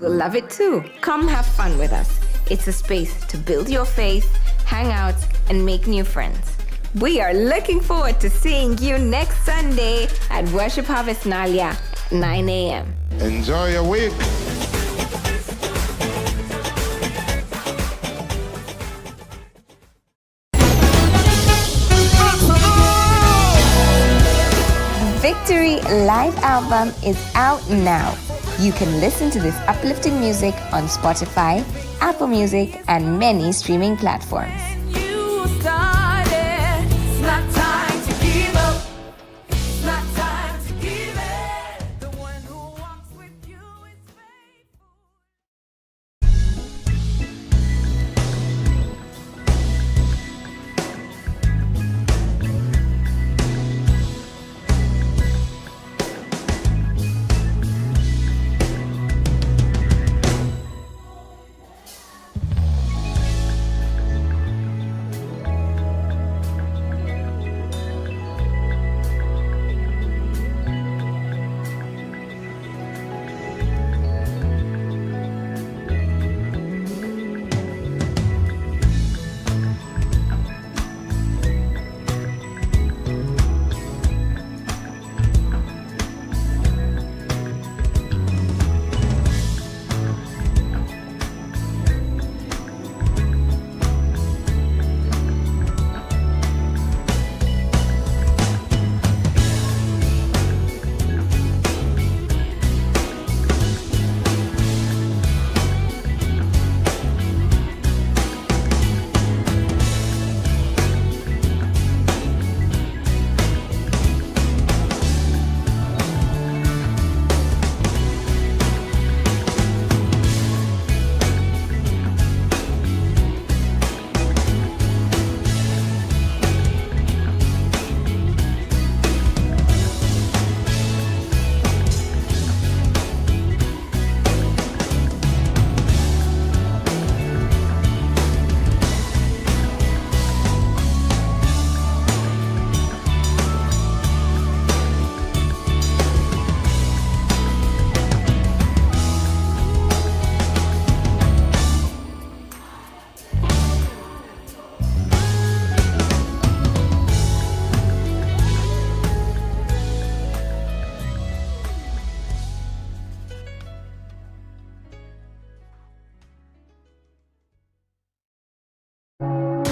We'll love it too. Come have fun with us. It's a space to build your faith, hang out, and make new friends. We are looking forward to seeing you next Sunday at Worship Harvest Nalia, 9 a.m. Enjoy your week. Victory live album is out now. You can listen to this uplifting music on Spotify, Apple Music, and many streaming platforms.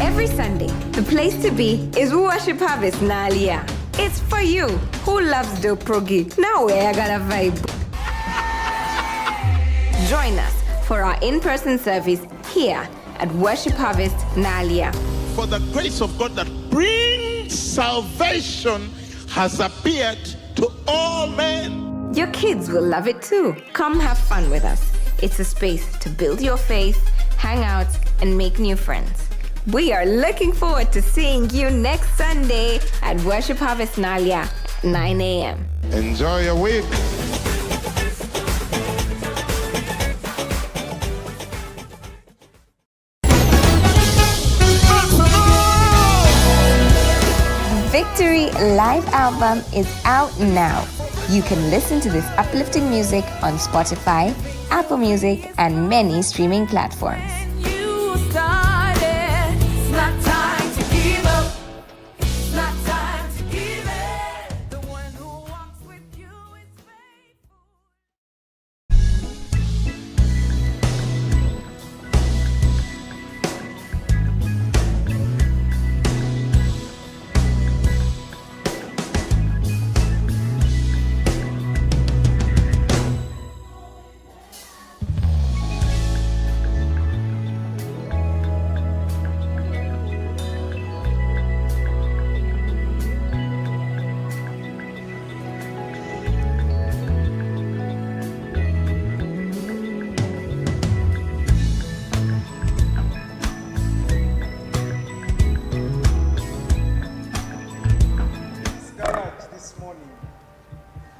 Every Sunday, the place to be is Worship Harvest Nalia. It's for you who loves the progi. Now I got a vibe. Join us for our in-person service here at Worship Harvest Nalia. For the grace of God that brings salvation has appeared to all men. Your kids will love it too. Come have fun with us. It's a space to build your faith, hang out, and make new friends. We are looking forward to seeing you next Sunday at Worship Harvest Nalia, 9 a.m. Enjoy your week. Victory live album is out now. You can listen to this uplifting music on Spotify, Apple Music, and many streaming platforms.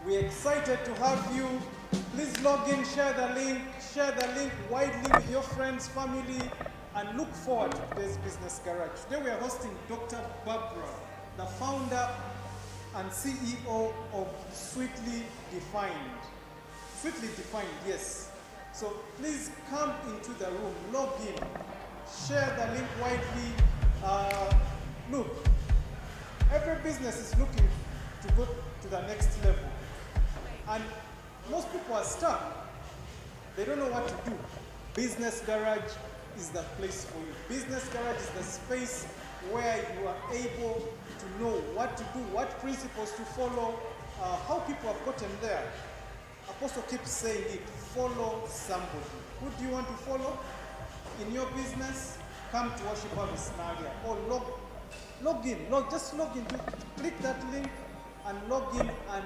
We're excited to have you. Please log in, share the link widely with your friends, family, and look forward to today's Business Garage. Today we are hosting Dr. Barbara, the founder and CEO of Sweetly Defined. Sweetly Defined, yes. So please come into the room, log in, share the link widely. Look, every business is looking to go to the next level. And most people are stuck. They don't know what to do. Business Garage is the place for you. Business Garage is the space where you are able to know what to do, what principles to follow, how people have gotten there. Apostle keeps saying it, follow somebody. Who do you want to follow in your business? Come to worship service now or log in. Just log in. Click that link and log in and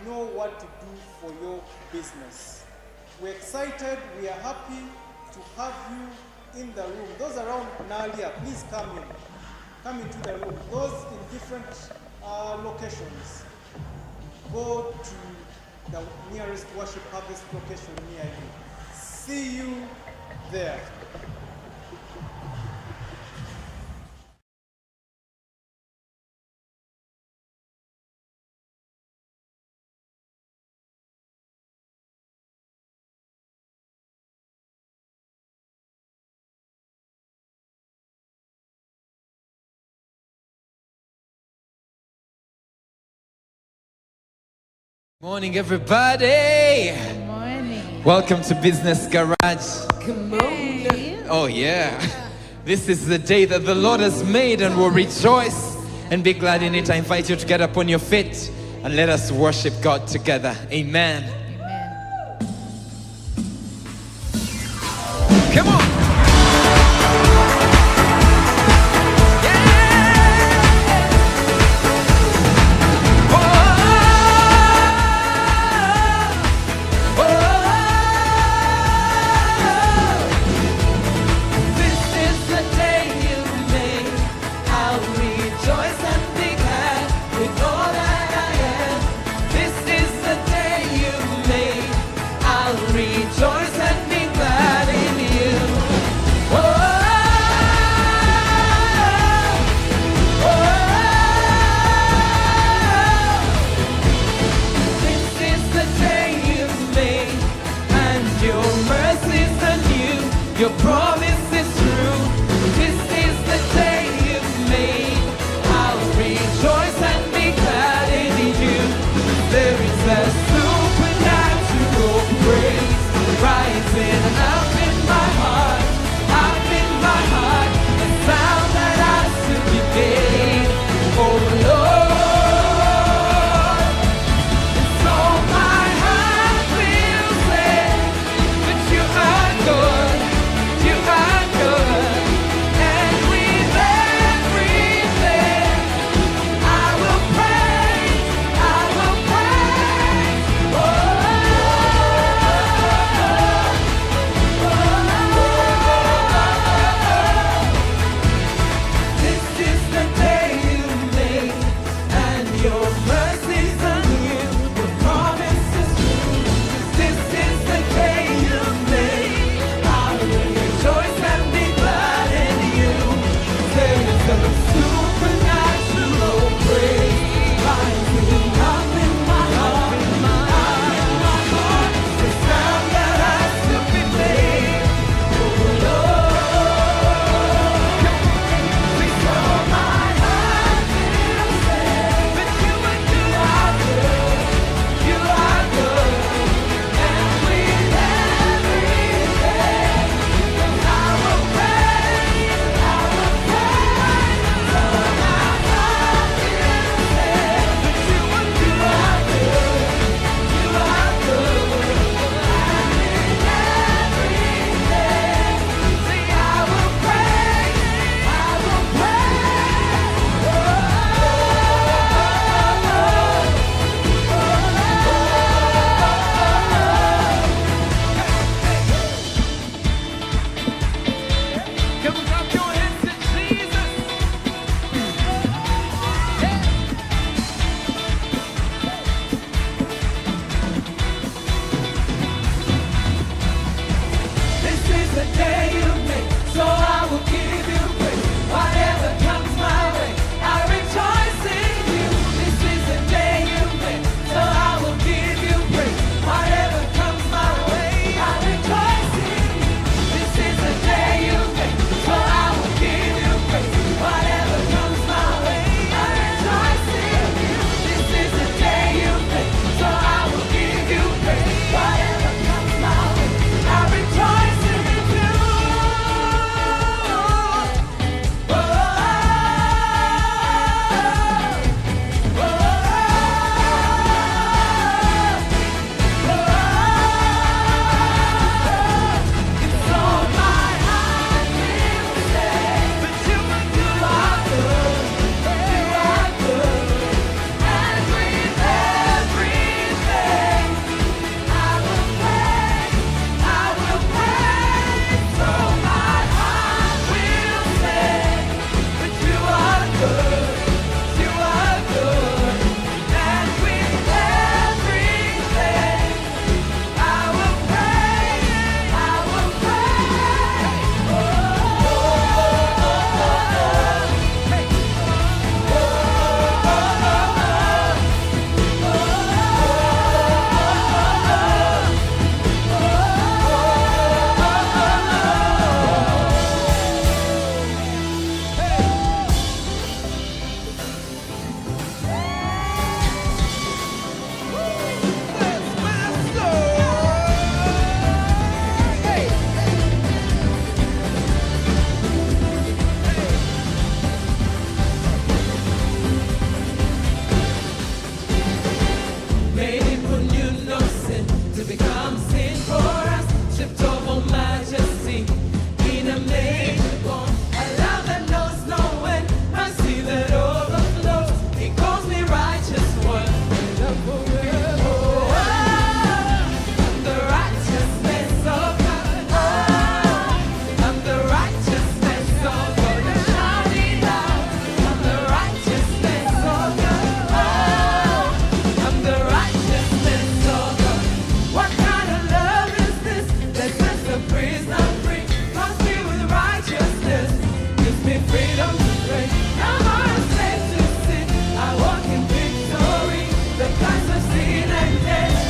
know what to do for your business. We're excited. We are happy to have you in the room. Those around Nalia, please come in. Come into the room. Those in different locations, go to the nearest worship harvest location near you. See you there. Morning, everybody. Good morning. Welcome to Business Garage. Good morning. Oh, yeah. This is the day that the Lord has made, and we'll rejoice and be glad in it. I invite you to get up on your feet and let us worship God together. Amen. Amen. Come on. Your promise is true. This is the day you've made. I'll rejoice and be glad in you. There is a supernatural praise rising up in my heart, up in my heart. A sound that has to be made. Oh Lord, and so my heart will say that you are good. You are free, not free. Cause me with righteousness gives me freedom to pray. No more a slave to sin. I walk in victory. The price of sin and death.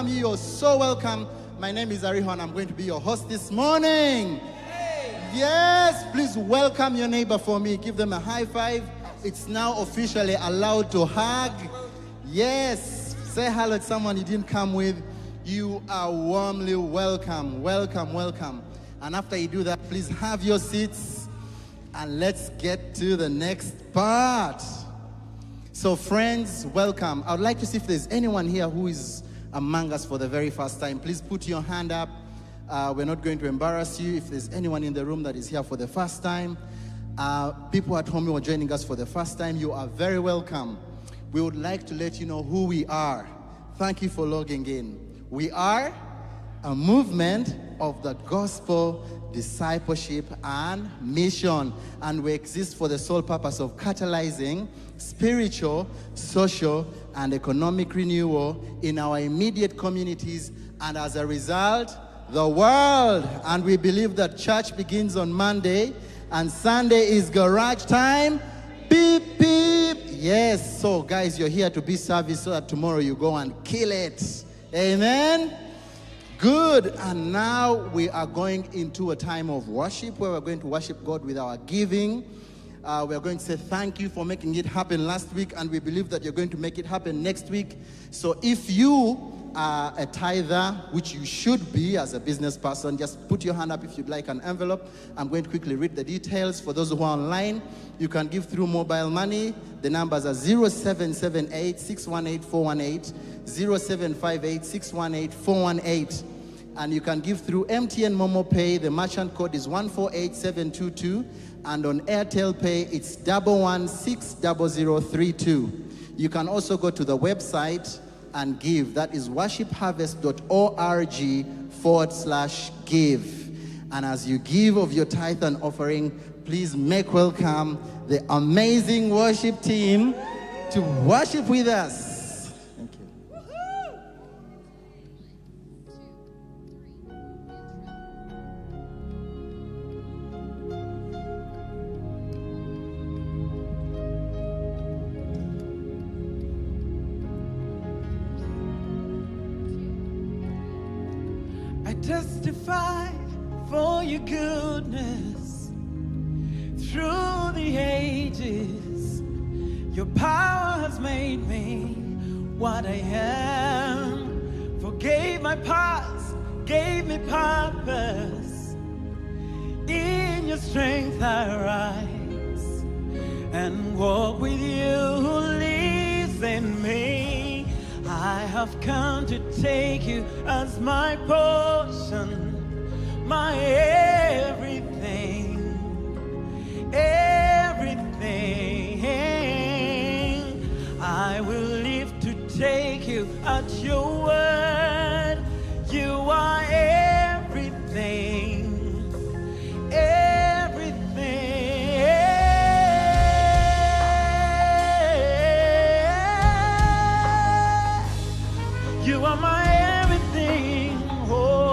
You're so welcome. My name is Ariho and I'm going to be your host this morning. Yes, please welcome your neighbor for me. Give them a high five. It's now officially allowed to hug. Yes, say hello to someone you didn't come with. You are warmly welcome. Welcome, welcome. And after you do that, please have your seats and let's get to the next part. So friends, welcome. I would like to see if there's anyone here who is among us for the very first time. Please put your hand up. We're not going to embarrass you. If there's anyone in the room that is here for the first time, people at home who are joining us for the first time, you are very welcome. We would like to let you know who we are. Thank you for logging in. We are a movement of the gospel, discipleship, and mission. And we exist for the sole purpose of catalyzing spiritual, social, and economic renewal in our immediate communities, and as a result, the world. And we believe that church begins on Monday, and Sunday is garage time. Beep, beep. Yes, so guys, you're here to be service so that tomorrow you go and kill it. Amen? Good. And now we are going into a time of worship where we're going to worship God with our giving. We're going to say thank you for making it happen last week, and we believe that you're going to make it happen next week. So if you are a tither, which you should be as a business person, just put your hand up if you'd like an envelope. I'm going to quickly read the details. For those who are online, you can give through mobile money. The numbers are 0778 618 418, 0758 618 418. And you can give through MTN Momo Pay. The merchant code is 148722. And on Airtel Pay, it's 1160032. You can also go to the website and give. That is worshipharvest.org/give. And as you give of your tithe and offering, please make welcome the amazing worship team to worship with us. Thank you. I testify for your goodness through the ages. Your power has made me what I am. Forgave my past, gave me purpose. In your strength I rise and walk with you who lives in me. I have come to take you as my portion, my everything, everything. I will live to take you at your word. You are everything, everything. You are my everything. Oh.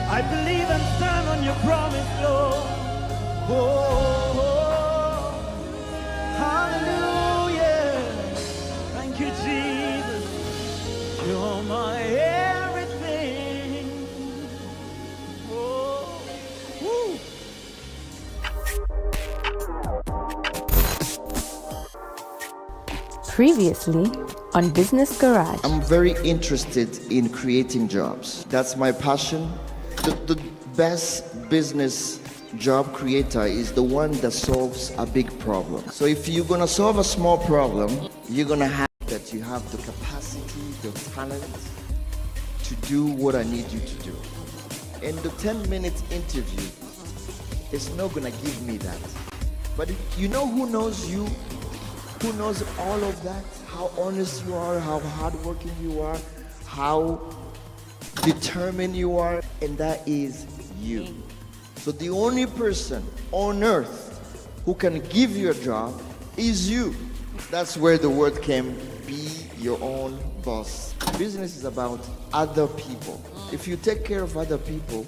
I believe and stand on your promise, Lord. Oh, hallelujah. Thank you, Jesus. You're my everything. Oh, woo. Previously on Business Garage. I'm very interested in creating jobs. That's my passion. The best business job creator is the one that solves a big problem. So if you're gonna solve a small problem, you're gonna have that you have the capacity, the talent to do what I need you to do. And the 10-minute interview is not gonna give me that. But you know who knows you? Who knows all of that? How honest you are, how hardworking you are, how determined you are, and that is you. So the only person on earth who can give you a job is you. That's where the word came, be your own boss. Business is about other people. If you take care of other people,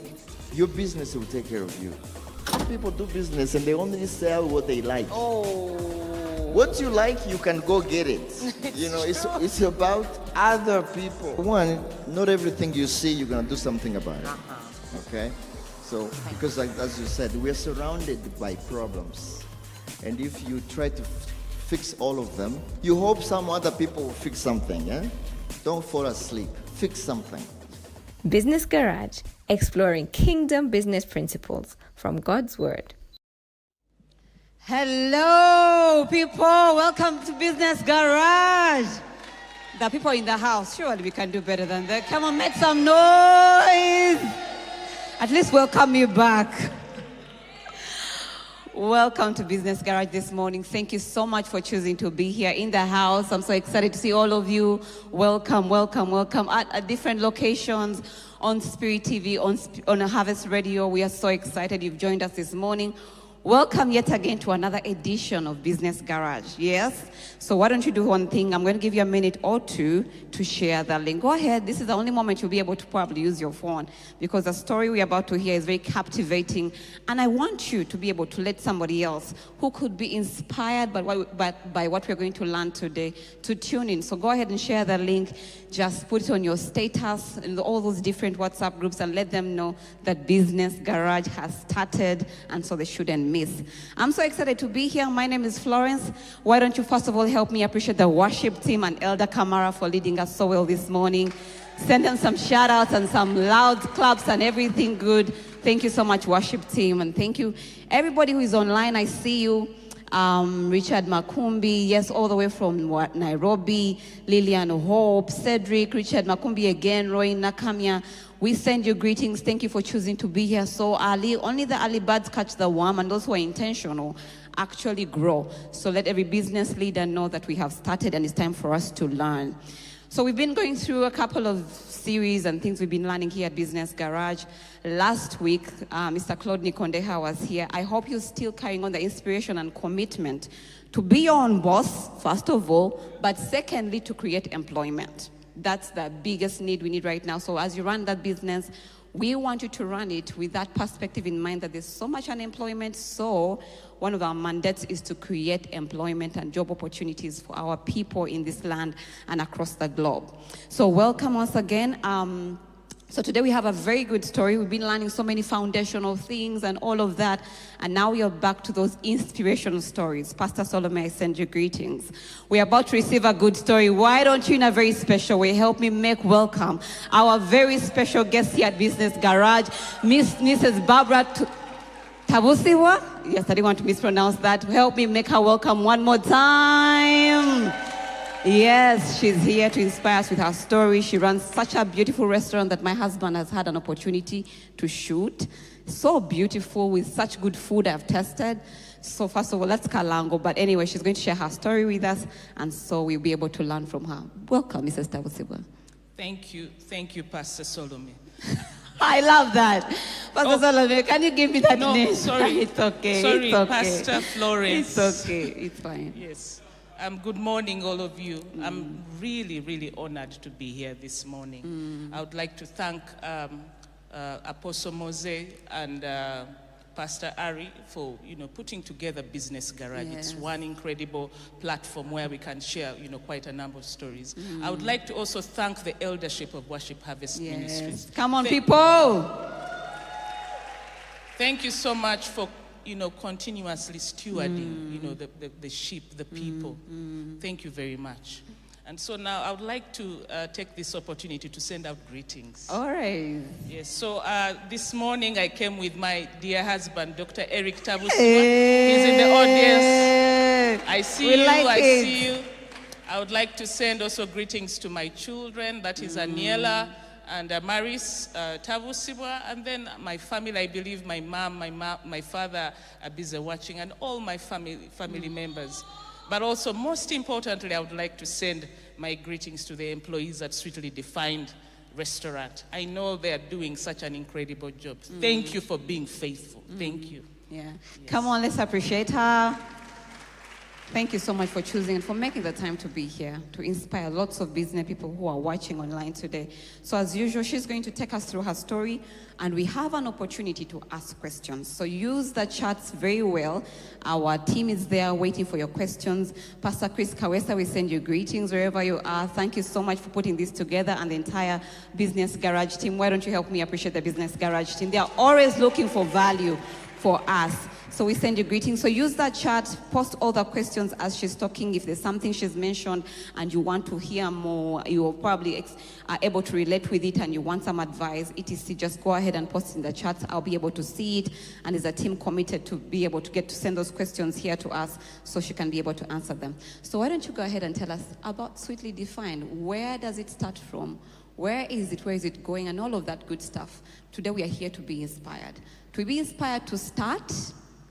your business will take care of you. Some people do business and they only sell what they like. What you like, you can go get it. You know, it's about other people. One, not everything you see, you're gonna do something about it. Okay? So, because like, as you said, we're surrounded by problems. And if you try to fix all of them, you hope some other people will fix something, eh? Don't fall asleep. Fix something. Business Garage, exploring kingdom business principles from God's Word. Hello, people. Welcome to Business Garage. The people in the house, surely we can do better than that. Come on, make some noise. At least welcome you back. Welcome to Business Garage this morning. Thank you so much for choosing to be here in the house. I'm so excited to see all of you. Welcome, welcome, welcome at different locations, on Spirit TV, on Harvest Radio. We are so excited you've joined us this morning. Welcome yet again to another edition of Business Garage. Yes? So why don't you do one thing? I'm going to give you a minute or two to share the link. Go ahead. This is the only moment you'll be able to probably use your phone because the story we're about to hear is very captivating. And I want you to be able to let somebody else who could be inspired by what we're going to learn today to tune in. So go ahead and share the link. Just put it on your status in all those different WhatsApp groups and let them know that Business Garage has started, and so they shouldn't miss. I'm so excited to be here. My name is Florence. Why don't you first of all help me appreciate the worship team and Elder Kamara for leading us so well this morning. Send them some shout outs and some loud claps and everything good. Thank you so much, worship team, and thank you everybody who is online. I see you. Richard Makumbi, yes, all the way from Nairobi. Lillian Hope, Cedric, Richard Makumbi again, Roy Nakamia. We send you greetings. Thank you for choosing to be here so early. Only the early birds catch the worm, and those who are intentional actually grow. So let every business leader know that we have started and it's time for us to learn. So we've been going through a couple of series and things we've been learning here at Business Garage. Last week, Mr. Claude Nikondeha was here. I hope you're still carrying on the inspiration and commitment to be your own boss, first of all, but secondly, to create employment. That's the biggest need we need right now. So as you run that business, we want you to run it with that perspective in mind that there's so much unemployment. So one of our mandates is to create employment and job opportunities for our people in this land and across the globe. So welcome once again. So today we have a very good story. We've been learning so many foundational things and all of that. And now we are back to those inspirational stories. Pastor Solomon, I send you greetings. We're about to receive a good story. Why don't you, in a very special way, help me make welcome our very special guest here at Business Garage, Mrs. Barbara Tabusibwa. Yes, I didn't want to mispronounce that. Help me make her welcome one more time. Yes, she's here to inspire us with her story. She runs such a beautiful restaurant that my husband has had an opportunity to shoot. So beautiful with such good food I've tested. So first of all, that's Kalango. But anyway, she's going to share her story with us. And so we'll be able to learn from her. Welcome, Mrs. Tabusibwa. Thank you, Pastor Solomon. I love that. Pastor Solomon, can you give me that name? Sorry. It's okay. Sorry, it's okay. Pastor Florence. It's okay. It's fine. Yes. Good morning, all of you. I'm really, really honored to be here this morning. I would like to thank Apostle Mose and Pastor Ari for, putting together Business Garage. Yes. It's one incredible platform where we can share, quite a number of stories. I would like to also thank the eldership of Worship Harvest Ministries. Come on, people. Thank you so much for, continuously stewarding, the sheep, the people. Thank you very much. And so now I would like to take this opportunity to send out greetings. All right. Yes, so this morning I came with my dear husband, Dr. Eric Tabusibwa. Hey. He's in the audience. I see you, I it. see you. I would like to send also greetings to my children, that is Aniela and Maris Tabusibwa, and then my family, I believe my mom, my father are busy watching, and all my family members. But also, most importantly, I would like to send my greetings to the employees at Sweetly Defined Restaurant. I know they are doing such an incredible job. Thank you for being faithful. Thank you. Yeah. Yes. Come on, let's appreciate her. Thank you so much for choosing and for making the time to be here to inspire lots of business people who are watching online today. So as usual, she's going to take us through her story, and we have an opportunity to ask questions. So use the chats very well. Our team is there waiting for your questions. Pastor Chris Kawesa, we send you greetings wherever you are. Thank you so much for putting this together, and the entire Business Garage team. Why don't you help me appreciate the Business Garage team? They are always looking for value for us. So we send you greetings. So use that chat, post all the questions as she's talking. If there's something she's mentioned and you want to hear more, you probably are able to relate with it and you want some advice, etc., just go ahead and post in the chat. I'll be able to see it, and is a team committed to be able to get to send those questions here to us so she can be able to answer them. So why don't you go ahead and tell us about Sweetly Defined? Where does it start from? Where is it? Where is it going? And all of that good stuff. Today we are here to be inspired. To be inspired to start,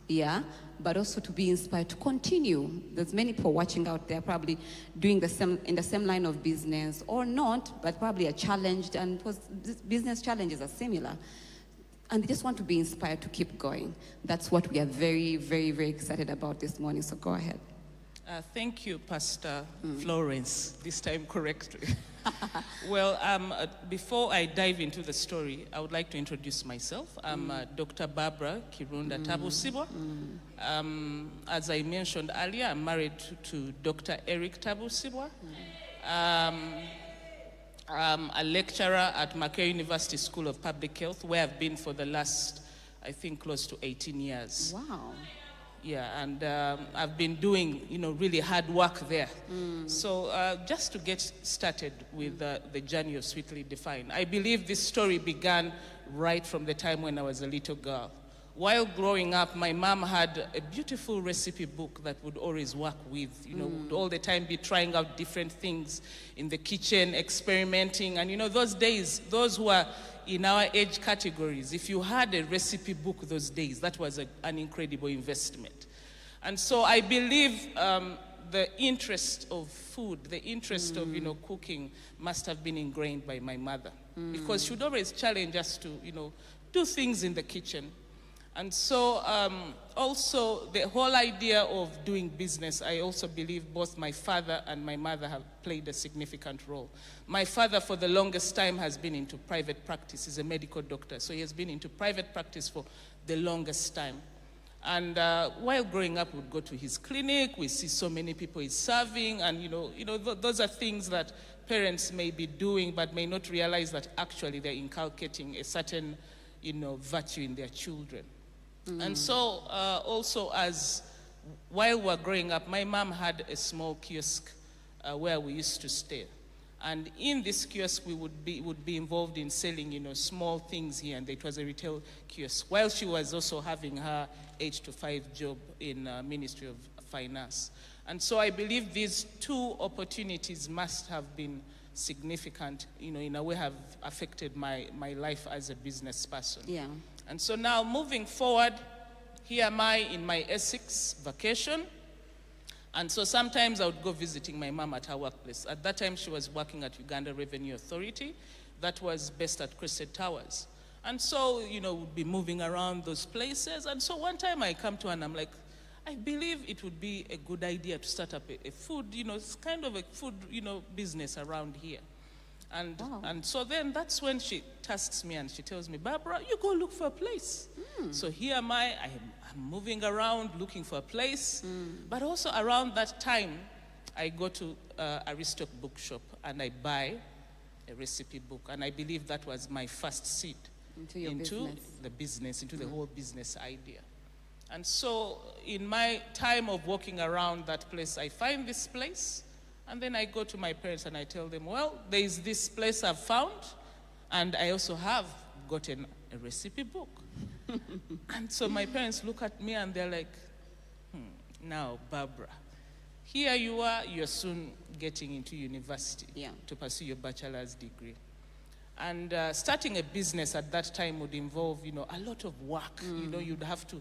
yeah, but also to be inspired to continue. There's many people watching out there probably doing in the same line of business, or not, but probably are challenged, and business challenges are similar. And they just want to be inspired to keep going. That's what we are very, very, very excited about this morning. So go ahead. Thank you, Pastor Florence, this time correctly. Well, before I dive into the story, I would like to introduce myself. I'm Dr. Barbara Kirunda Tabusibwa. As I mentioned earlier, I'm married to Dr. Eric Tabusibwa. I'm a lecturer at Mackay University School of Public Health, where I've been for the last, I think, close to 18 years. Wow. Yeah, and I've been doing, really hard work there. So just to get started with the journey of Sweetly Defined, I believe this story began right from the time when I was a little girl. While growing up, my mom had a beautiful recipe book that would always work with, would all the time be trying out different things in the kitchen, experimenting. And, those days, those who are in our age categories, if you had a recipe book those days, that was an incredible investment. And so I believe the interest of food, the interest of, cooking must have been ingrained by my mother. Because she would always challenge us to, do things in the kitchen. And so also the whole idea of doing business, I also believe both my father and my mother have played a significant role. My father for the longest time has been into private practice. He's a medical doctor, so he has been into private practice for the longest time. And while growing up, we'd go to his clinic, we see so many people he's serving, and those are things that parents may be doing but may not realize that actually they're inculcating a certain virtue in their children. And so also while we're growing up, my mom had a small kiosk where we used to stay. And in this kiosk, we would be involved in selling, small things here, and it was a retail kiosk, while she was also having her 8 to 5 job in Ministry of Finance. And so I believe these two opportunities must have been significant, in a way have affected my life as a business person. Yeah. And so now moving forward, here am I in my Essex vacation. And so sometimes I would go visiting my mom at her workplace. At that time, she was working at Uganda Revenue Authority. That was based at Crescent Towers. And so, we'd be moving around those places. And so one time I come to her and I'm like, I believe it would be a good idea to start up a food, it's kind of a food, business around here. And so then that's when she tasks me and she tells me, Barbara, you go look for a place. So here am I'm moving around looking for a place. But also around that time, I go to Aristoc bookshop and I buy a recipe book. And I believe that was my first seed into the business, into the whole business idea. And so in my time of walking around that place, I find this place. And then I go to my parents and I tell them, well, there is this place I've found, and I also have gotten a recipe book. And so my parents look at me and they're like, now, Barbara, here you are, you're soon getting into university to pursue your bachelor's degree. And starting a business at that time would involve, a lot of work. You'd have to,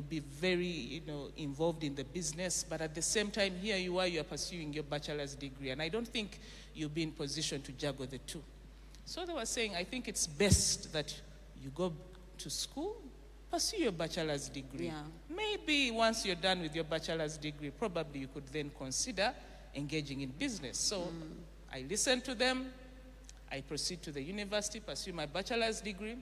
be very, involved in the business. But at the same time, here you are pursuing your bachelor's degree. And I don't think you'll be in position to juggle the two. So they were saying, I think it's best that you go to school, pursue your bachelor's degree. Maybe once you're done with your bachelor's degree, probably you could then consider engaging in business. So I listened to them. I proceed to the university, pursue my bachelor's degree.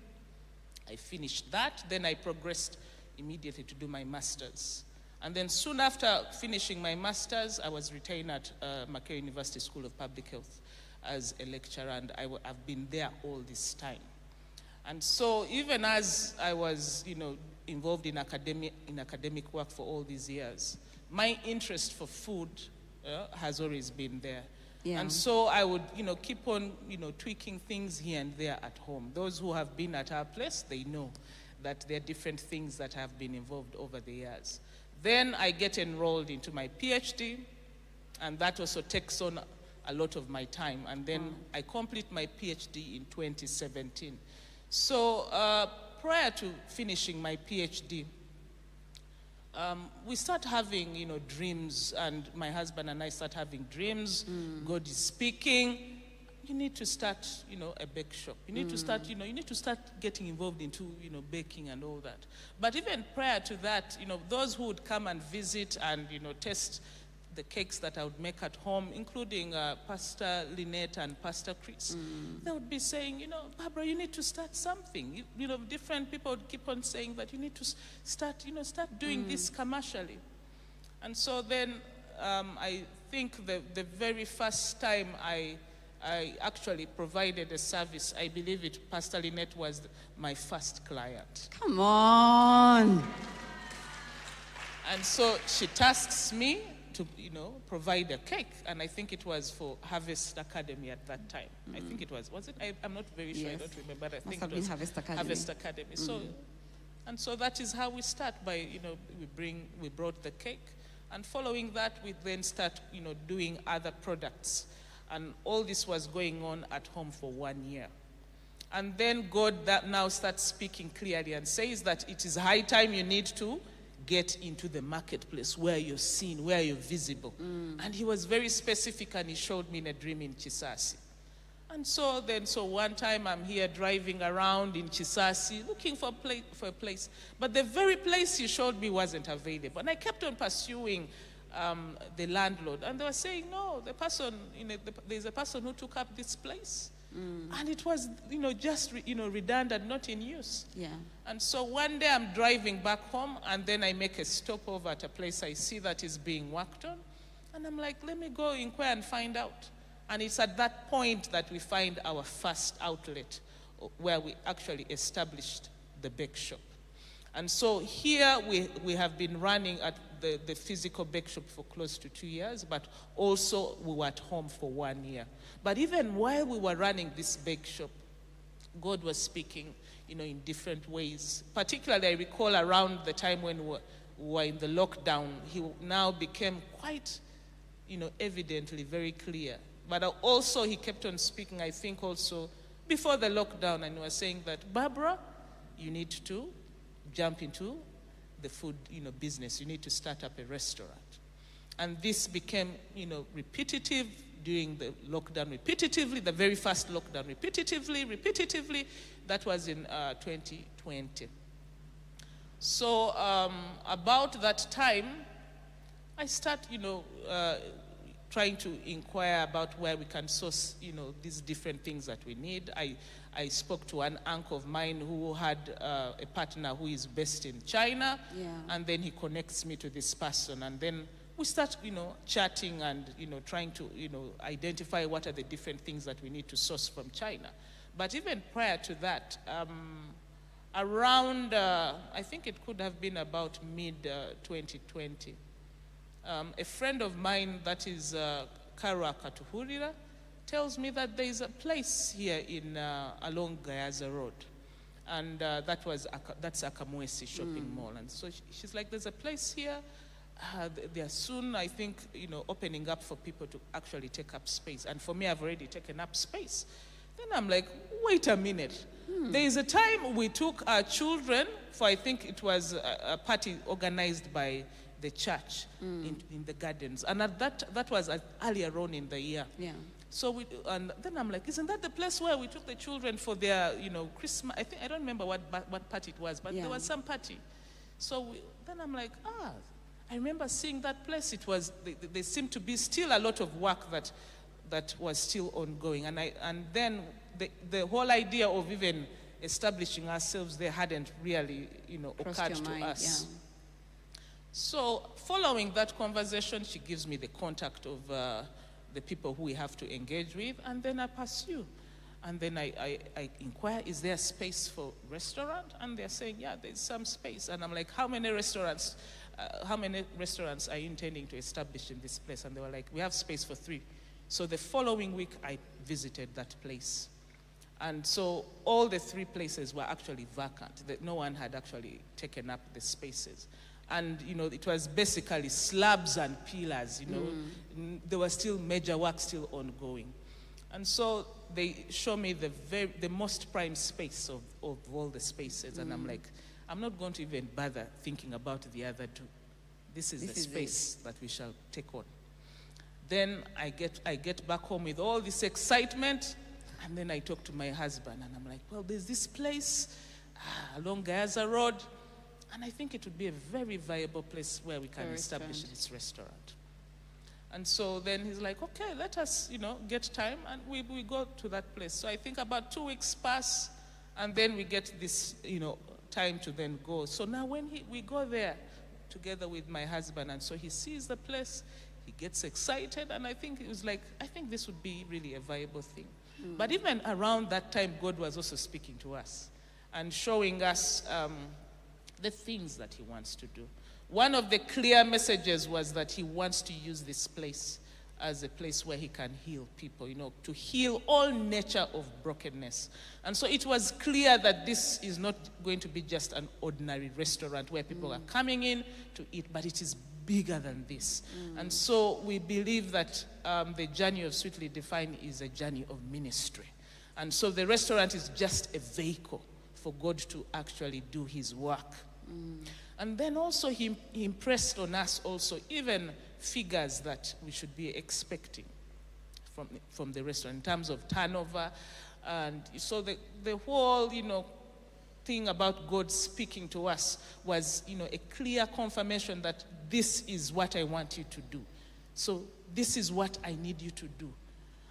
I finished that. Then I progressed immediately to do my master's. And then soon after finishing my master's, I was retained at Makerere University School of Public Health as a lecturer, and I've been there all this time. And so even as I was, involved in academic work for all these years, my interest for food has always been there. And so I would, keep on, tweaking things here and there at home. Those who have been at our place, they know that there are different things that have been involved over the years. Then I get enrolled into my PhD, and that also takes on a lot of my time. And then I complete my PhD in 2017. So prior to finishing my PhD, we start having, dreams, and my husband and I start having dreams. God is speaking. You need to start, a bake shop. You need to start, you need to start getting involved into, baking and all that. But even prior to that, those who would come and visit and, taste the cakes that I would make at home, including Pastor Lynette and Pastor Chris, they would be saying, Barbara, you need to start something. Different people would keep on saying that you need to start, start doing this commercially. And so then I think the very first time I actually provided a service, I believe Pastor Lynette was my first client. Come on. And so she tasks me to, provide a cake. And I think it was for Harvest Academy at that time. I think it was it? I'm not very sure, I don't remember, but I think it was Harvest Academy. Harvest Academy. So that is how we start by, we brought the cake. And following that, we then start, doing other products. And all this was going on at home for 1 year. And then God now starts speaking clearly and says that it is high time you need to get into the marketplace where you're seen, where you're visible. And he was very specific, and he showed me in a dream in Chisasi. And so one time I'm here driving around in Chisasi looking for a place. But the very place he showed me wasn't available. And I kept on pursuing the landlord, and they were saying, no, the person, there's a person who took up this place. And it was, just, redundant, not in use. And so one day I'm driving back home, and then I make a stopover at a place I see that is being worked on. And I'm like, let me go inquire and find out. And it's at that point that we find our first outlet where we actually established the bake shop. And so here we have been running at the physical bake shop for close to 2 years, but also we were at home for 1 year. But even while we were running this bake shop, God was speaking, in different ways. Particularly, I recall around the time when we were in the lockdown, he now became quite, evidently very clear. But also he kept on speaking, I think also before the lockdown, and he was saying that, Barbara, you need to jump into the food, business. You need to start up a restaurant. And this became, repetitive during the lockdown, repetitively, the very first lockdown, repetitively. That was in 2020. So about that time, I start, trying to inquire about where we can source, these different things that we need. I spoke to an uncle of mine who had a partner who is based in China, and then he connects me to this person, and then we start, chatting and, trying to, identify what are the different things that we need to source from China. But even prior to that, around, I think it could have been about mid-2020, a friend of mine that is Kara Katuhurira tells me that there is a place here in along Gayaza Road, and that's Akamwesi shopping mall. And so she's like, there's a place here. They are soon, I think, opening up for people to actually take up space. And for me, I've already taken up space. Then I'm like, wait a minute. There is a time we took our children for, I think it was a party organized by the church in the gardens. And that was earlier on in the year. Yeah. So and then I'm like, isn't that the place where we took the children for their, Christmas? I don't remember what party it was, but there was some party. So then I'm like, I remember seeing that place. It was, there seemed to be still a lot of work that was still ongoing. And then the whole idea of even establishing ourselves there hadn't really, occurred to us. Yeah. So following that conversation, she gives me the contact of the people who we have to engage with, and then I pursue. And then I inquire, is there space for restaurant? And they're saying, yeah, there's some space. And I'm like, how many restaurants are you intending to establish in this place? And they were like, we have space for 3. So the following week, I visited that place. And so all the 3 places were actually vacant. That no one had actually taken up the spaces. And, it was basically slabs and pillars, There was still major work still ongoing. And so they show me the most prime space of all the spaces. And I'm like, I'm not going to even bother thinking about the other 2. This is the space that we shall take on. Then I get back home with all this excitement, and then I talk to my husband, and I'm like, well, there's this place along Gayaza Road, and I think it would be a very viable place where we can establish this restaurant. And so then he's like, okay, let us, get time, and we go to that place. So I think about 2 weeks pass, and then we get this, time to then go. So now when we go there together with my husband, and so he sees the place, he gets excited, and I think it was like, I think this would be really a viable thing. But even around that time, God was also speaking to us and showing us the things that he wants to do. One of the clear messages was that he wants to use this place as a place where he can heal people, to heal all nature of brokenness. And so it was clear that this is not going to be just an ordinary restaurant where people are coming in to eat, but it is bigger than this. And so we believe that the journey of Sweetly Defined is a journey of ministry. And so the restaurant is just a vehicle for God to actually do his work. And then also he impressed on us also even figures that we should be expecting from the restaurant in terms of turnover. And so the whole, thing about God speaking to us was, a clear confirmation that this is what I want you to do. So this is what I need you to do.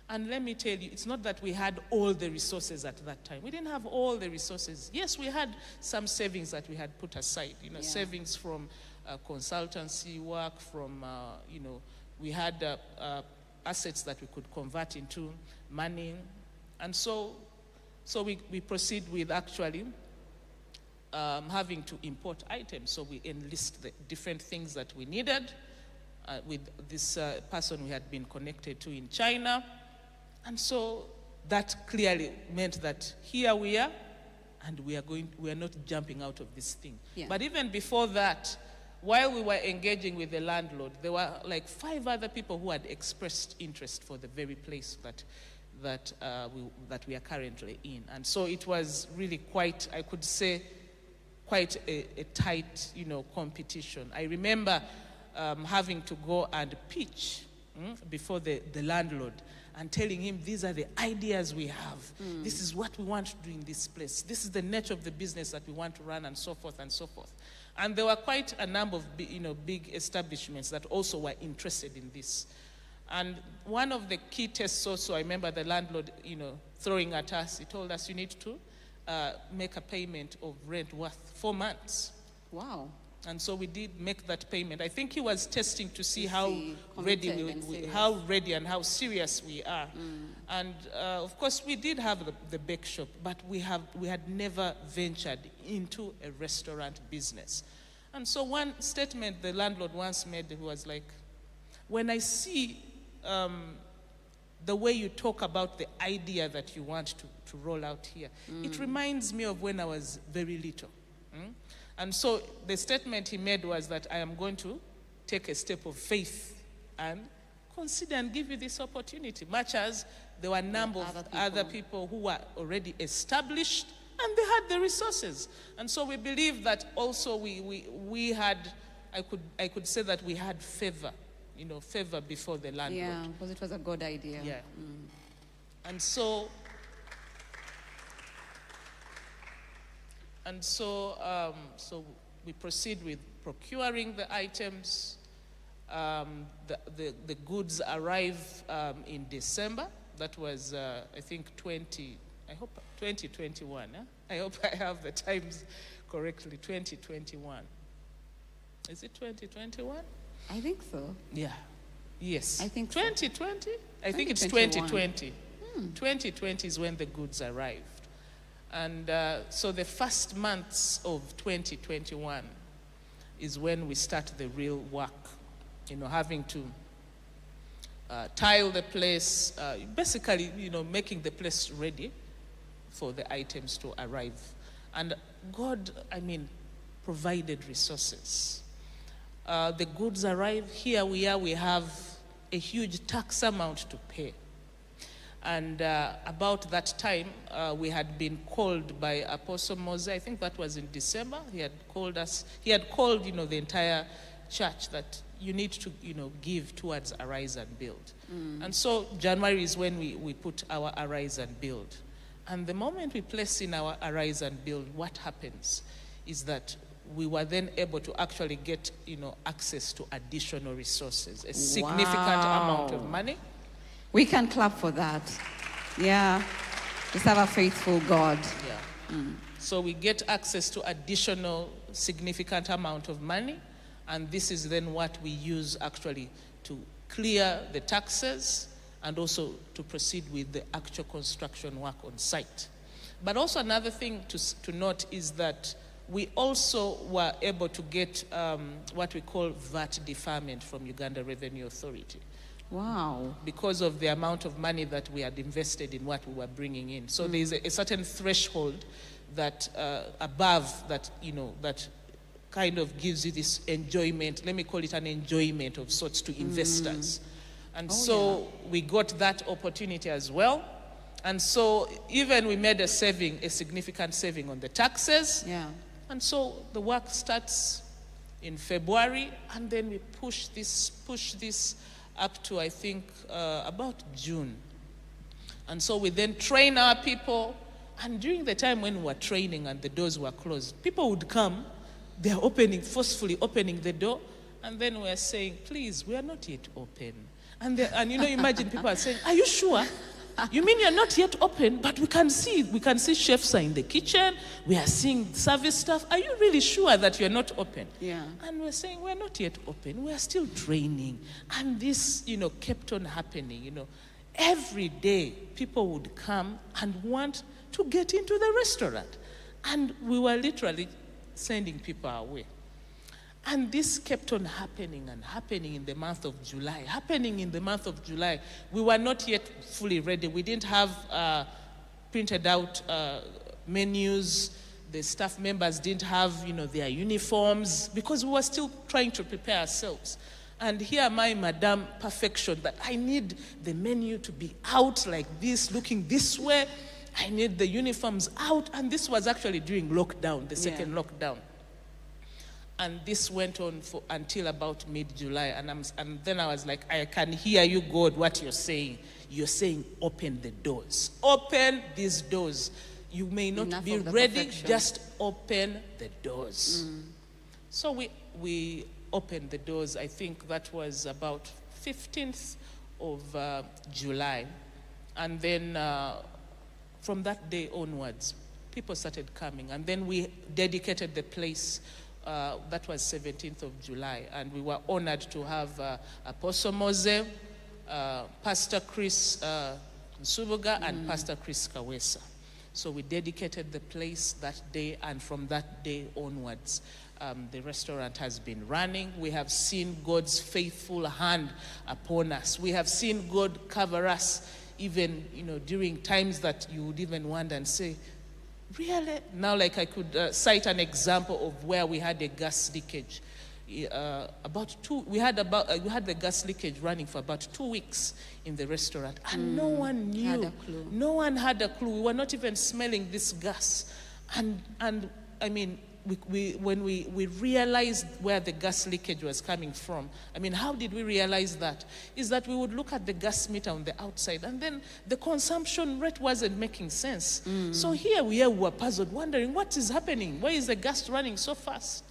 And let me tell you, it's not that we had all the resources at that time. We didn't have all the resources. Yes, we had some savings that we had put aside, savings from consultancy work, from, we had assets that we could convert into money. And so we proceed with actually having to import items. So we enlist the different things that we needed with this person we had been connected to in China. And so that clearly meant that here we are, and we are not jumping out of this thing. Yeah. But even before that, while we were engaging with the landlord, there were like 5 other people who had expressed interest for the very place that we are currently in. And so it was really quite, I could say, quite a tight, competition. I remember having to go and pitch before the landlord and telling him, these are the ideas we have. This is what we want to do in this place. This is the nature of the business that we want to run, and so forth and so forth. And there were quite a number of big establishments that also were interested in this. And one of the key tests also, I remember the landlord, throwing at us, he told us you need to make a payment of rent worth 4 months. Wow. And so we did make that payment. I think he was testing to see how committed ready and serious. how ready and how serious we are. And of course, we did have the bake shop, but we had never ventured into a restaurant business. And so one statement the landlord once made, he was like, when I see the way you talk about the idea that you want to roll out here, it reminds me of when I was very little. And so the statement he made was that I am going to take a step of faith and consider and give you this opportunity, much as there were a number of other people who were already established and they had the resources. And so we believe that also we had, I could say that we had favor, favor before the landlord. Yeah, because it was a good idea. Yeah. And so we proceed with procuring the items. The goods arrive in December. That was, I think, 2021. I hope I have the times correctly. 2021. Is it 2021? I think so. Yeah. Yes. I think 2020? I think it's 2020. 2020 is when the goods arrived. And so the first months of 2021 is when we start the real work, having to tile the place, basically, making the place ready for the items to arrive. And God, provided resources. The goods arrive, here we are, we have a huge tax amount to pay. And about that time, we had been called by Apostle Moses. I think that was in December. He had called us. He had called, the entire church that you need to, give towards Arise and Build. And so January is when we put our Arise and Build. And the moment we place in our Arise and Build, what happens is that we were then able to actually get, access to additional resources, a significant amount of money. We can clap for that. Yeah. Just have a faithful God. Yeah. So we get access to additional significant amount of money, and this is then what we use actually to clear the taxes and also to proceed with the actual construction work on site. But also another thing to note is that we also were able to get what we call VAT deferment from Uganda Revenue Authority. Wow. Because of the amount of money that we had invested in what we were bringing in. So there's a certain threshold that above that, that kind of gives you this enjoyment. Let me call it an enjoyment of sorts to investors. And we got that opportunity as well. And so even we made a significant saving on the taxes. Yeah. And so the work starts in February, and then we push this up to, I think, about June. And so we then train our people, and during the time when we were training and the doors were closed, people would come, they're forcefully opening the door, and then we're saying, please, we are not yet open. And imagine people are saying, are you sure? You mean you're not yet open, but we can see chefs are in the kitchen, we are seeing service staff. Are you really sure that you're not open? Yeah. And we're saying we're not yet open, we are still training. And this, kept on happening, Every day, people would come and want to get into the restaurant. And we were literally sending people away. And this kept on happening and happening in the month of July. We were not yet fully ready. We didn't have printed out menus. The staff members didn't have, their uniforms, because we were still trying to prepare ourselves. And here am I, Madame Perfection, that I need the menu to be out like this, looking this way. I need the uniforms out. And this was actually during lockdown, the second lockdown. And this went on until about mid-July. And then I was like, I can hear you, God, what you're saying. You're saying, open the doors. Open these doors. You may not be ready, just open the doors. So we opened the doors. I think that was about 15th of July. And then from that day onwards, people started coming. And then we dedicated the place. That was 17th of July. And we were honored to have Apostle Mose, Pastor Chris Nsubuga, and Pastor Chris Kawesa. So we dedicated the place that day, and from that day onwards, the restaurant has been running. We have seen God's faithful hand upon us. We have seen God cover us, even during times that you would even wonder and say, really? Now, like I could cite an example of where we had a gas leakage. We had the gas leakage running for about 2 weeks in the restaurant, and no one knew. Had a clue. No one had a clue. We were not even smelling this gas, and I mean, when we realized where the gas leakage was coming from. I mean, how did we realize that? Is that we would look at the gas meter on the outside, and then the consumption rate wasn't making sense. So here we were puzzled, wondering what is happening. Why is the gas running so fast?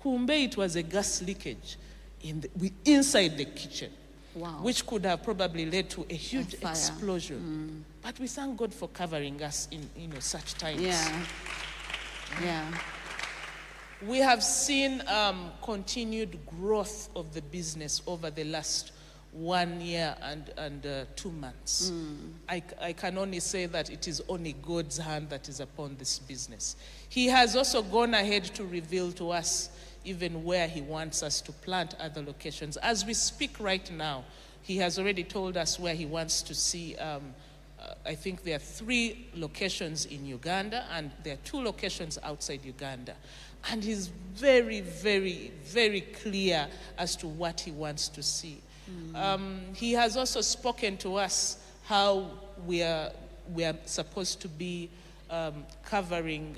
Kumbe, it was a gas leakage inside the kitchen, which could have probably led to a huge explosion. But we thank God for covering us in such times. Yeah. We have seen continued growth of the business over the last 1 year and 2 months. I can only say that it is only God's hand that is upon this business. He has also gone ahead to reveal to us even where he wants us to plant other locations. As we speak right now, he has already told us where he wants to see. I think there are 3 locations in Uganda, and there are 2 locations outside Uganda. And he's very, very, very clear as to what he wants to see. He has also spoken to us how we are supposed to be covering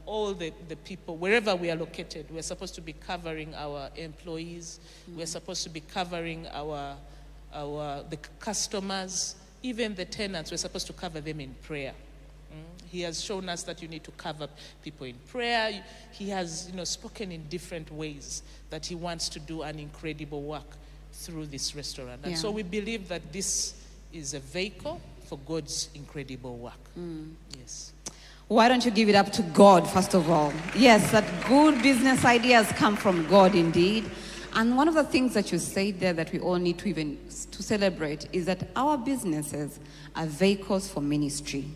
all the people, wherever we are located. We're supposed to be covering our employees. We're supposed to be covering the customers, even the tenants. We're supposed to cover them in prayer. He has shown us that you need to cover people in prayer. He has, spoken in different ways that he wants to do an incredible work through this restaurant. And so we believe that this is a vehicle for God's incredible work. Yes. Why don't you give it up to God, first of all? Yes, that good business ideas come from God indeed. And one of the things that you said there that we all need to celebrate is that our businesses are vehicles for ministry.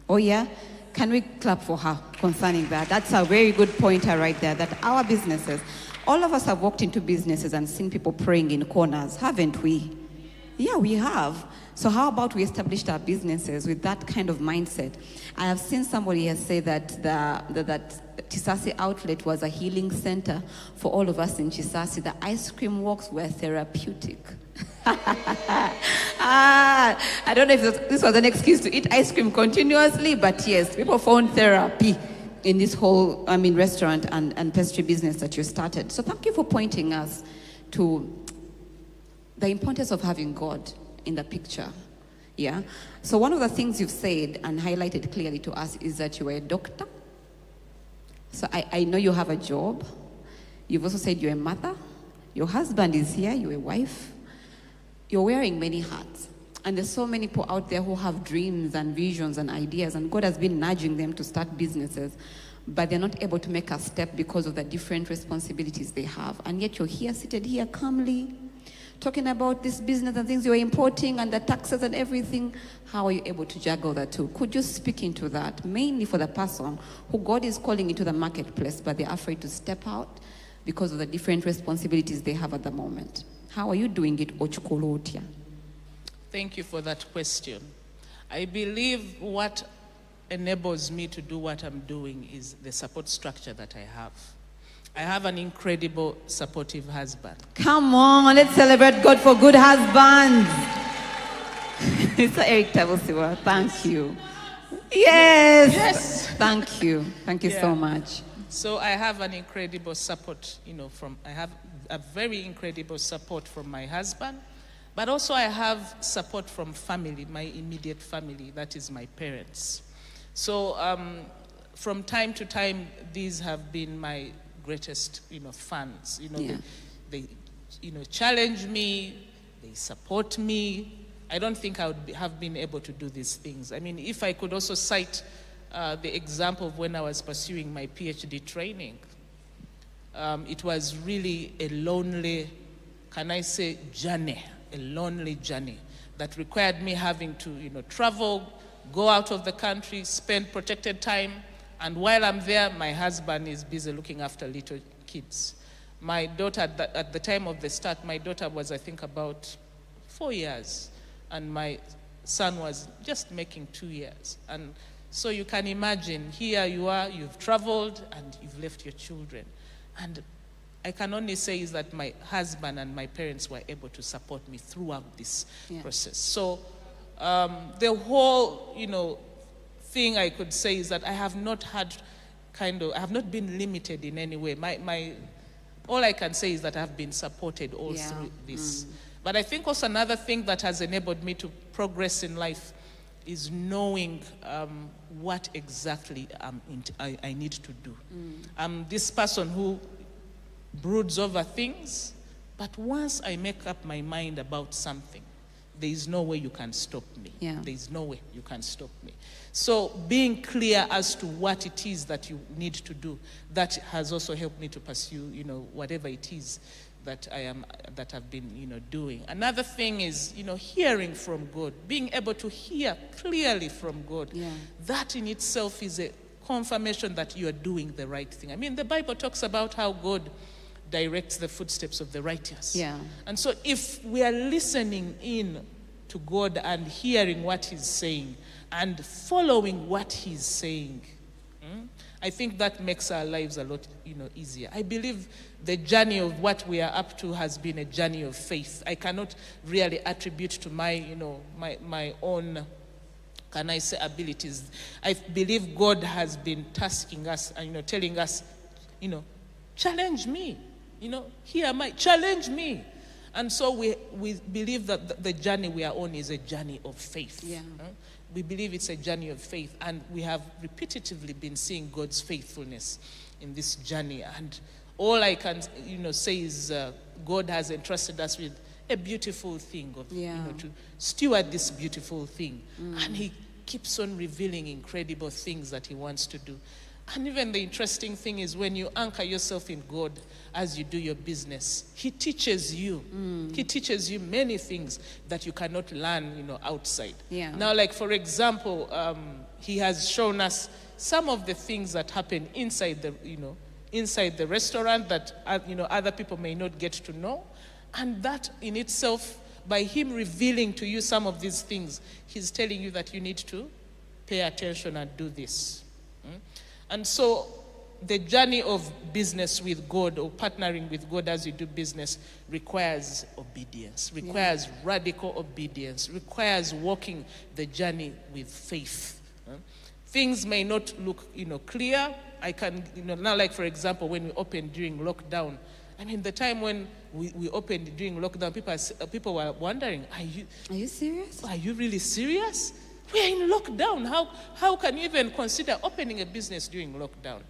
Oh yeah? Can we clap for her concerning that? That's a very good pointer right there, that our businesses, all of us have walked into businesses and seen people praying in corners, haven't we? Yeah, we have. So how about we established our businesses with that kind of mindset? I have seen somebody has said that that Chisasi outlet was a healing center for all of us in Chisasi. The ice cream walks were therapeutic. I don't know if this was an excuse to eat ice cream continuously, but yes, people found therapy in this whole, restaurant and pastry business that you started. So thank you for pointing us to the importance of having God in the picture. Yeah. So one of the things you've said and highlighted clearly to us is that you were a doctor. So I know you have a job. You've also said you're a mother. Your husband is here. You're a wife. You're wearing many hats. And there's so many people out there who have dreams and visions and ideas, and God has been nudging them to start businesses, but they're not able to make a step because of the different responsibilities they have. And yet you're here, seated here calmly, talking about this business and things you're importing and the taxes and everything. How are you able to juggle that too? Could you speak into that, mainly for the person who God is calling into the marketplace, but they're afraid to step out because of the different responsibilities they have at the moment? How are you doing it, Ochukolotia? Thank you for that question. I believe what enables me to do what I'm doing is the support structure that I have. I have an incredible, supportive husband. Come on, let's celebrate God for good husbands. Mr. Eric Tabusibwa, thank you. Yes. Thank you. Thank you so much. So I have an incredible support, I have a very incredible support from my husband, but also I have support from family, my immediate family, that is my parents. So from time to time, these have been my greatest, fans. They challenge me, they support me. I don't think I would have been able to do these things. I mean, if I could also cite the example of when I was pursuing my PhD training, it was really a lonely, can I say, journey, a lonely journey that required me having to, travel, go out of the country, spend protected time, and while I'm there, my husband is busy looking after little kids. My daughter, at the time of the start, my daughter was, I think, about 4 years, and my son was just making 2 years. And so you can imagine, here you are, you've traveled, and you've left your children. And I can only say is that my husband and my parents were able to support me throughout this process. So the whole, thing I could say is that I have not had I have not been limited in any way. All I can say is that I've been supported all through this. But I think also another thing that has enabled me to progress in life is knowing what exactly I need to do. I'm this person who broods over things, but once I make up my mind about something, there is no way you can stop me. There is no way you can stop me. So being clear as to what it is that you need to do, that has also helped me to pursue, whatever it is that I've been, doing. Another thing is, hearing from God, being able to hear clearly from God. That in itself is a confirmation that you are doing the right thing. I mean, the Bible talks about how God directs the footsteps of the righteous. And so if we are listening in to God and hearing what he's saying and following what he's saying, I think that makes our lives a lot, easier. I believe the journey of what we are up to has been a journey of faith. I cannot really attribute to my, my own, can I say, abilities. I believe God has been tasking us and, telling us, challenge me. Here am I, challenge me. And so we believe that the journey we are on is a journey of faith. We believe it's a journey of faith, and we have repetitively been seeing God's faithfulness in this journey. And all I can, say is God has entrusted us with a beautiful thing of, to steward this beautiful thing. And he keeps on revealing incredible things that he wants to do. And even the interesting thing is when you anchor yourself in God as you do your business, he teaches you. He teaches you many things that you cannot learn, outside. Now, like, for example, he has shown us some of the things that happen inside the, inside the restaurant that, other people may not get to know. And that in itself, by him revealing to you some of these things, he's telling you that you need to pay attention and do this. And so the journey of business with God, or partnering with God as you do business, requires obedience, requires radical obedience, requires walking the journey with faith. Things may not look, clear. I can, now, like, for example, when we opened during lockdown, I mean, the time when we opened during lockdown, people were wondering, are you serious? Are you really serious? We're in lockdown. How can you even consider opening a business during lockdown?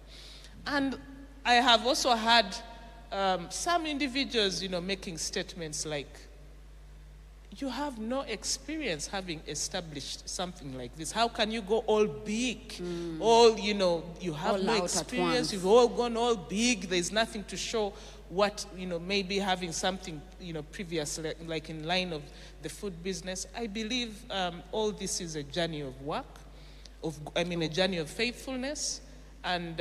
And I have also had some individuals, making statements like, you have no experience having established something like this. How can you go all big? All, you have all no experience. You've all gone all big. There's nothing to show what, maybe having something, previous, like in line of the food business. I believe all this is a journey of work, a journey of faithfulness, and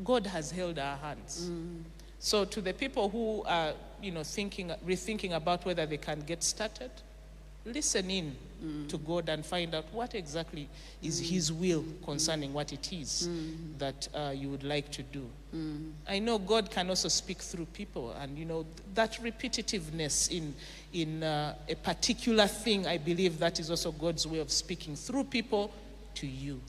God has held our hands. So to the people who are, rethinking about whether they can get started, listen in to God and find out what exactly is his will concerning what it is that you would like to do. I know God can also speak through people, and that repetitiveness in a particular thing, I believe that is also God's way of speaking through people to you.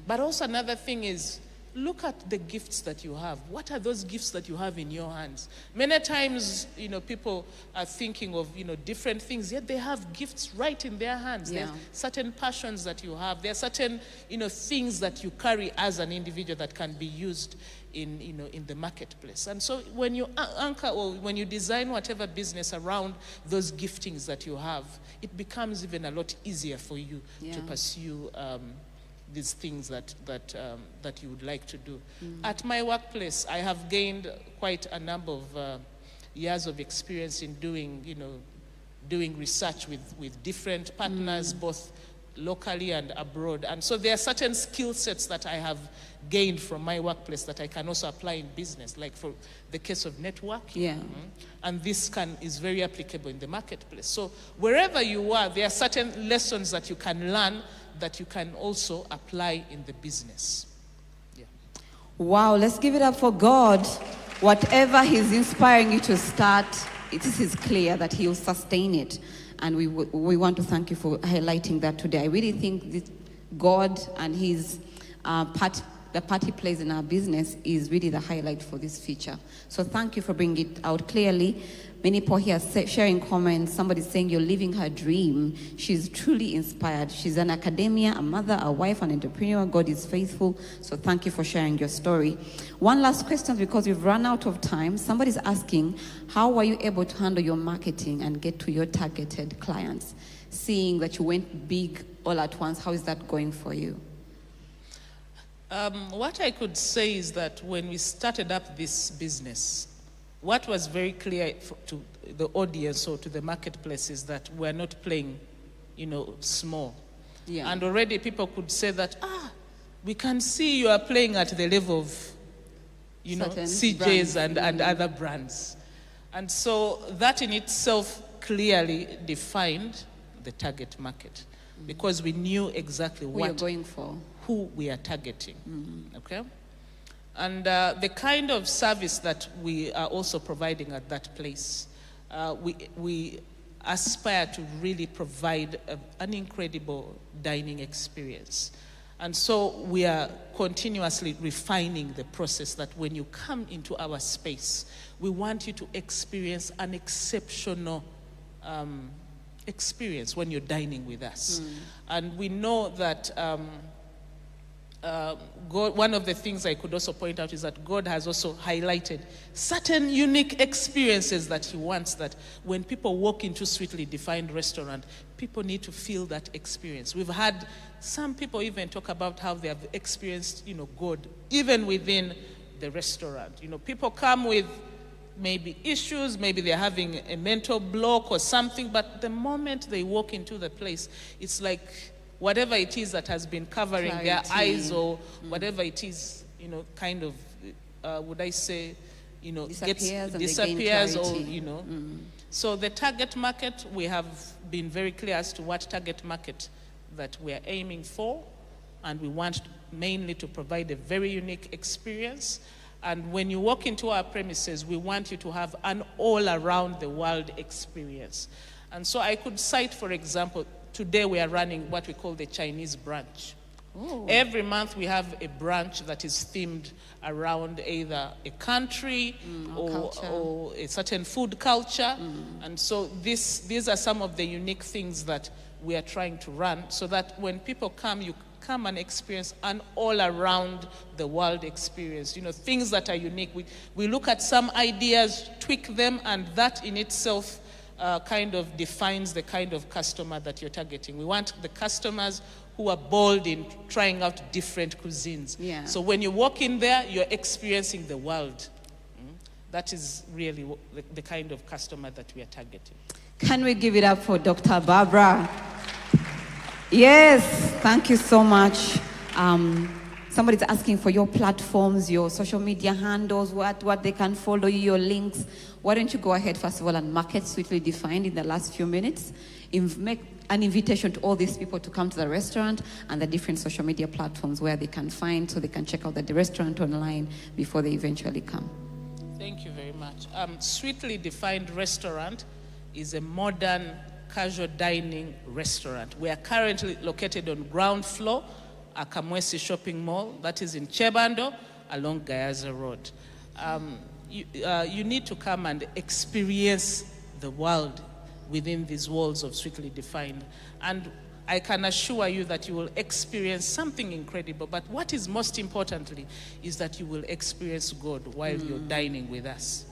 But also another thing is, look at the gifts that you have. What are those gifts that you have in your hands? Many times, people are thinking of, different things, yet they have gifts right in their hands. Yeah. There's certain passions that you have. There are certain, things that you carry as an individual that can be used in the marketplace. And so when you anchor or when you design whatever business around those giftings that you have, it becomes even a lot easier for you to pursue these things that you would like to do. At my workplace, I have gained quite a number of years of experience in doing research with different partners, both locally and abroad. And so there are certain skill sets that I have gained from my workplace that I can also apply in business, like for the case of networking. Yeah. And this is very applicable in the marketplace. So wherever you are, there are certain lessons that you can learn that you can also apply in the business. Yeah. Wow, let's give it up for God. Whatever He's inspiring you to start, it is clear that He will sustain it. And we want to thank you for highlighting that today. I really think that God and His the part He plays in our business is really the highlight for this feature. So thank you for bringing it out clearly. Many people here sharing comments. Somebody's saying you're living her dream. She's truly inspired. She's an academia, a mother, a wife, an entrepreneur. God is faithful. So thank you for sharing your story. One last question, because we've run out of time. Somebody's asking, how were you able to handle your marketing and get to your targeted clients? Seeing that you went big all at once, how is that going for you? What I could say is that when we started up this business, what was very clear to the audience or to the marketplace is that we're not playing, small. Yeah. And already people could say that, we can see you are playing at the level of, Certain CJs brands. and other brands. And so that in itself clearly defined the target market, because we knew exactly Who you're going for. who we are targeting. Okay? And the kind of service that we are also providing at that place, we aspire to really provide an incredible dining experience. And so we are continuously refining the process that when you come into our space, we want you to experience an exceptional experience when you're dining with us. And we know that God, one of the things I could also point out is that God has also highlighted certain unique experiences that He wants, that when people walk into Sweetly Defined Restaurant, people need to feel that experience. We've had some people even talk about how they have experienced, God, even within the restaurant. People come with maybe issues, maybe they're having a mental block or something, but the moment they walk into the place, it's like whatever it is that has been covering their eyes or whatever it is, kind of, would I say, disappears or, So the target market, we have been very clear as to what target market that we are aiming for, and we want mainly to provide a very unique experience. And when you walk into our premises, we want you to have an all-around the world experience. And so I could cite, for example, today we are running what we call the Chinese branch. Ooh. Every month we have a branch that is themed around either a country or a certain food culture. And so these are some of the unique things that we are trying to run, so that when people come, you come and experience an all-around the world experience. Things that are unique. We look at some ideas, tweak them, and that in itself kind of defines the kind of customer that you're targeting. We want the customers who are bold in trying out different cuisines. Yeah. So when you walk in there, you're experiencing the world. That is really the kind of customer that we are targeting. Can we give it up for Dr. Barbara? Yes, thank you so much. Somebody's asking for your platforms, your social media handles, what they can follow you, your links. Why don't you go ahead, first of all, and market Sweetly Defined in the last few minutes. Make an invitation to all these people to come to the restaurant and the different social media platforms where they can find, so they can check out the restaurant online before they eventually come. Thank you very much. Sweetly Defined Restaurant is a modern casual dining restaurant. We are currently located on ground floor Akamwesi Shopping Mall, that is in Chebando, along Gayaza Road. You need to come and experience the world within these walls of Sweetly Defined. And I can assure you that you will experience something incredible. But what is most importantly is that you will experience God while you're dining with us.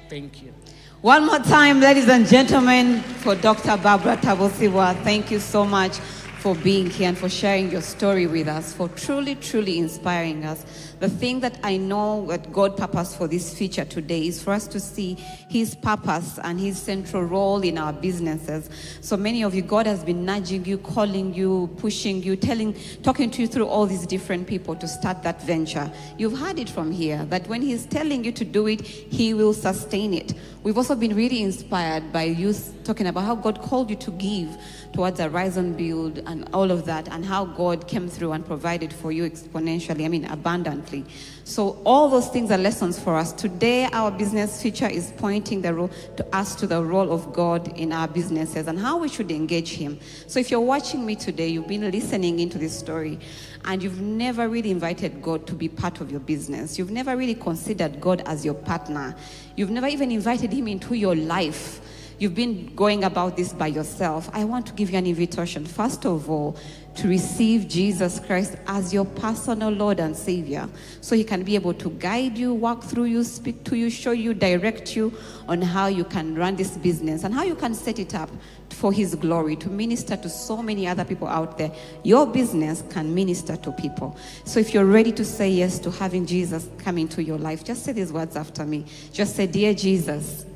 Thank you. One more time, ladies and gentlemen, for Dr. Barbara Tabusibwa. Thank you so much for being here and for sharing your story with us, for truly, truly inspiring us. The thing that I know that God purposed for this feature today is for us to see his purpose and his central role in our businesses. So many of you, God has been nudging you, calling you, pushing you, talking to you through all these different people to start that venture. You've heard it from here, that when he's telling you to do it, he will sustain it. We've also been really inspired by you talking about how God called you to give towards a Rise and Build and all of that, and how God came through and provided for you exponentially, abundantly. So all those things are lessons for us. Today, our business feature is pointing to the role of God in our businesses and how we should engage him. So if you're watching me today, you've been listening into this story, and you've never really invited God to be part of your business. You've never really considered God as your partner. You've never even invited him into your life. You've been going about this by yourself. I want to give you an invitation, first of all, to receive Jesus Christ as your personal Lord and Savior, so he can be able to guide you, walk through you, speak to you, show you, direct you on how you can run this business and how you can set it up for his glory, to minister to so many other people out there. Your business can minister to people. So if you're ready to say yes to having Jesus come into your life, just say these words after me. Just say, "Dear Jesus."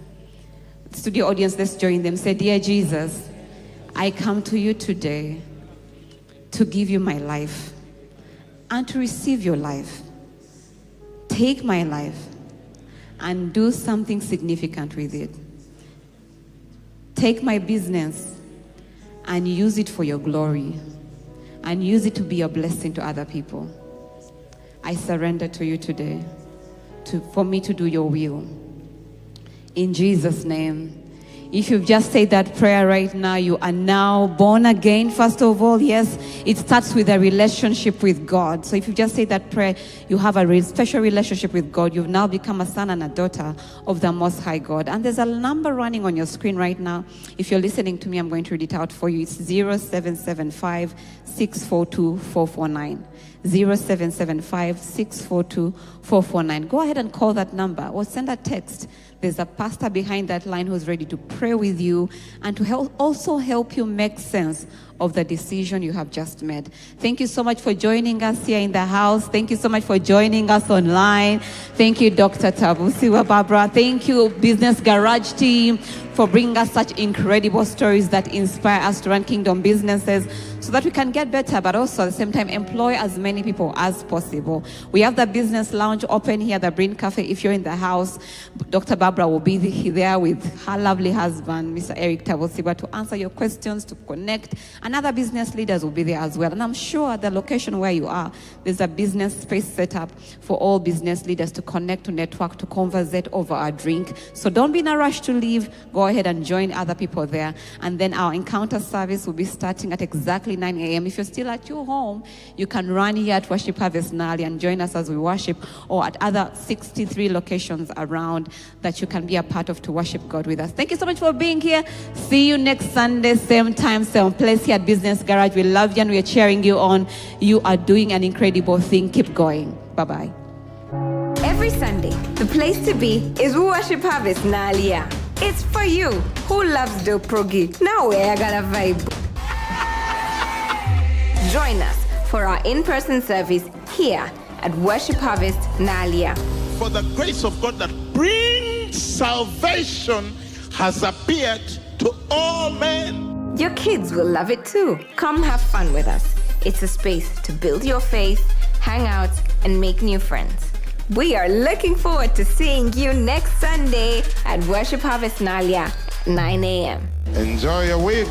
Studio audience, let's join them. Say, "Dear Jesus, I come to you today to give you my life and to receive your life. Take my life and do something significant with it. Take my business and use it for your glory and use it to be a blessing to other people. I surrender to you today for me to do your will. In Jesus' name." If you've just said that prayer right now, you are now born again. First of all, yes, it starts with a relationship with God. So if you just say that prayer, you have a special relationship with God. You've now become a son and a daughter of the Most High God. And there's a number running on your screen right now. If you're listening to me, I'm going to read it out for you. It's 0775 642 449. 0775 642 449. Go ahead and call that number or send a text. There's a pastor behind that line who's ready to pray with you and to also help you make sense of the decision you have just made. Thank you so much for joining us here in the house. Thank you so much for joining us online. Thank you, Dr. Tabusibwa Barbara. Thank you, Business Garage team, for bringing us such incredible stories that inspire us to run kingdom businesses so that we can get better, but also at the same time employ as many people as possible. We have the business lounge open here, the Brain Cafe. If you're in the house, Dr. Barbara will be there with her lovely husband, Mr. Eric Tabusibwa, to answer your questions, to connect. And other business leaders will be there as well. And I'm sure the location where you are, there's a business space set up for all business leaders to connect, to network, to conversate over a drink. So don't be in a rush to leave. Go ahead and join other people there. And then our encounter service will be starting at exactly 9 a.m. If you're still at your home, you can run here at Worship Harvest Nali and join us as we worship, or at other 63 locations around that you can be a part of to worship God with us. Thank you so much for being here. See you next Sunday, same time, same place here at Business Garage. We love you and we are cheering you on. You are doing an incredible thing. Keep going. Bye-bye. Every Sunday, the place to be is Worship Harvest Nalia. It's for you who loves dope progi. Now we're gonna vibe. Join us for our in-person service here at Worship Harvest Nalia. For the grace of God that brings salvation has appeared to all men. Your kids will love it too. Come have fun with us. It's a space to build your faith, hang out, and make new friends. We are looking forward to seeing you next Sunday at Worship Harvest Nalia, 9 a.m. Enjoy your week.